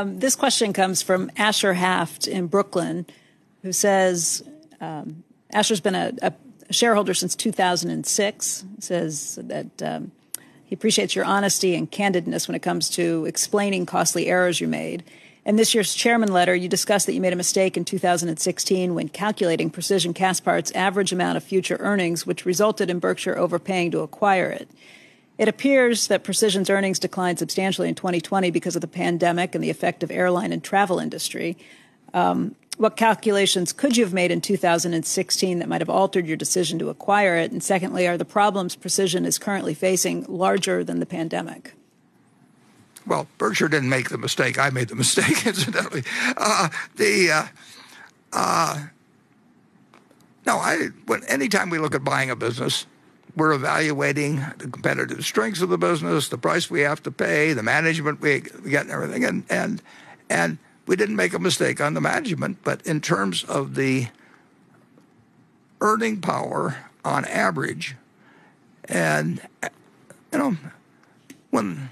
This question comes from Asher Haft in Brooklyn, who says, Asher's been a shareholder since 2006, says that he appreciates your honesty and candidness when it comes to explaining costly errors you made. In this year's chairman letter, you discussed that you made a mistake in 2016 when calculating Precision Castparts' average amount of future earnings, which resulted in Berkshire overpaying to acquire it. It appears that Precision's earnings declined substantially in 2020 because of the pandemic and the effect of airline and travel industry. What calculations could you have made in 2016 that might have altered your decision to acquire it? And secondly, are the problems Precision is currently facing larger than the pandemic? Well, Berkshire didn't make the mistake. I made the mistake, incidentally. Anytime we look at buying a business, we're evaluating the competitive strengths of the business, the price we have to pay, the management we get, and everything. And we didn't make a mistake on the management, but in terms of the earning power on average, and when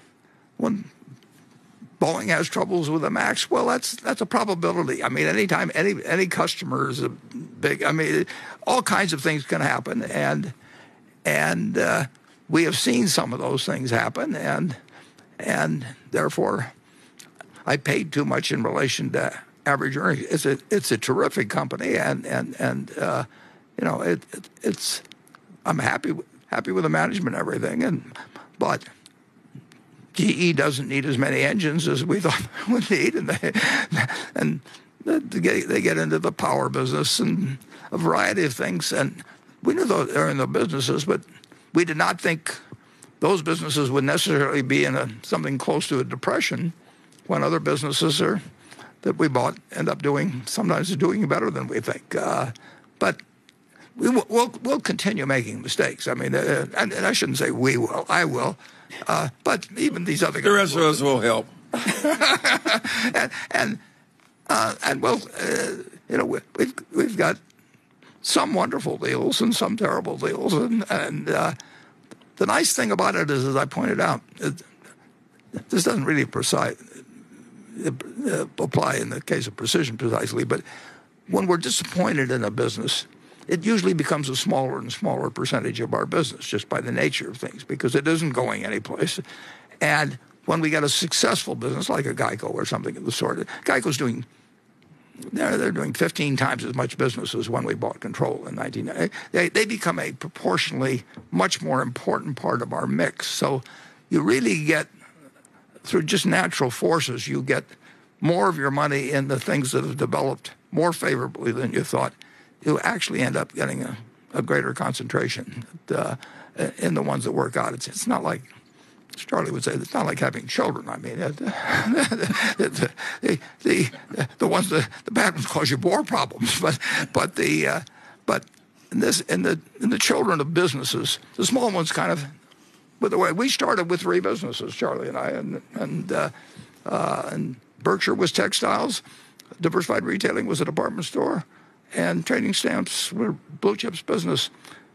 Boeing has troubles with the MAX, well, that's a probability. I mean, anytime any customer is a big, all kinds of things can happen, and we have seen some of those things happen, and therefore, I paid too much in relation to average earnings. It's a terrific company, and I'm happy with the management and everything, but GE doesn't need as many engines as we thought they would need, and they get into the power business and a variety of things. And we knew they're in the businesses, but we did not think those businesses would necessarily be in something close to a depression when other businesses that we bought end up sometimes doing better than we think. But we'll continue making mistakes. And I shouldn't say we will. I will. But even these other guys, the rest of us will help. we've got some wonderful deals and some terrible deals, and the nice thing about it is, as I pointed out, this doesn't really apply in the case of Precision precisely, but when we're disappointed in a business, it usually becomes a smaller and smaller percentage of our business just by the nature of things, because it isn't going anyplace. And when we get a successful business like a Geico or something of the sort, Geico's they're doing 15 times as much business as when we bought control in 1990. They become a proportionally much more important part of our mix. So you really get, through just natural forces, you get more of your money in the things that have developed more favorably than you thought. You actually end up getting a greater concentration in the ones that work out. It's not like, as Charlie would say, it's not like having children. The ones the bad ones cause you more problems. But in the children of businesses, the small ones kind of. By the way, we started with 3 businesses, Charlie and I, and Berkshire was textiles, Diversified Retailing was a department store, and Trading Stamps were Blue Chip's business.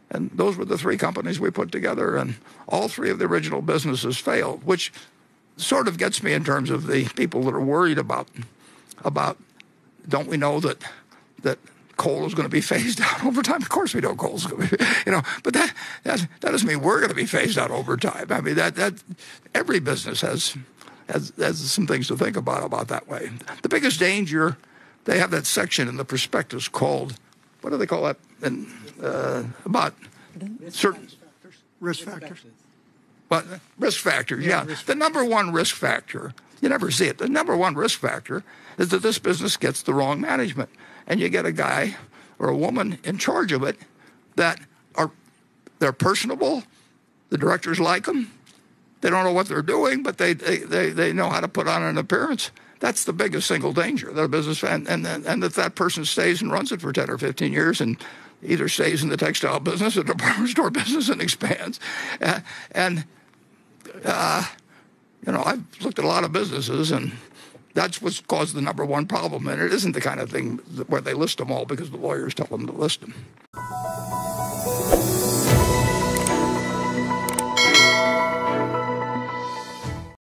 And those were the 3 companies we put together, and all 3 of the original businesses failed, which sort of gets me in terms of the people that are worried about don't we know that coal is going to be phased out over time? Of course we know coal is going to be, but that doesn't mean we're going to be phased out over time. That every business has some things to think about that way. The biggest danger, they have that section in the prospectus called, what do they call that? About certain risk factors. But risk factors, yeah. The number one risk factor, you never see it. The number one risk factor is that this business gets the wrong management, and you get a guy or a woman in charge of it that they're personable. The directors like them. They don't know what they're doing, but they know how to put on an appearance. That's the biggest single danger of the business, and that person stays and runs it for 10 or 15 years and either stays in the textile business or department store business and expands. I've looked at a lot of businesses, and that's what's caused the number one problem. And it isn't the kind of thing where they list them all because the lawyers tell them to list them.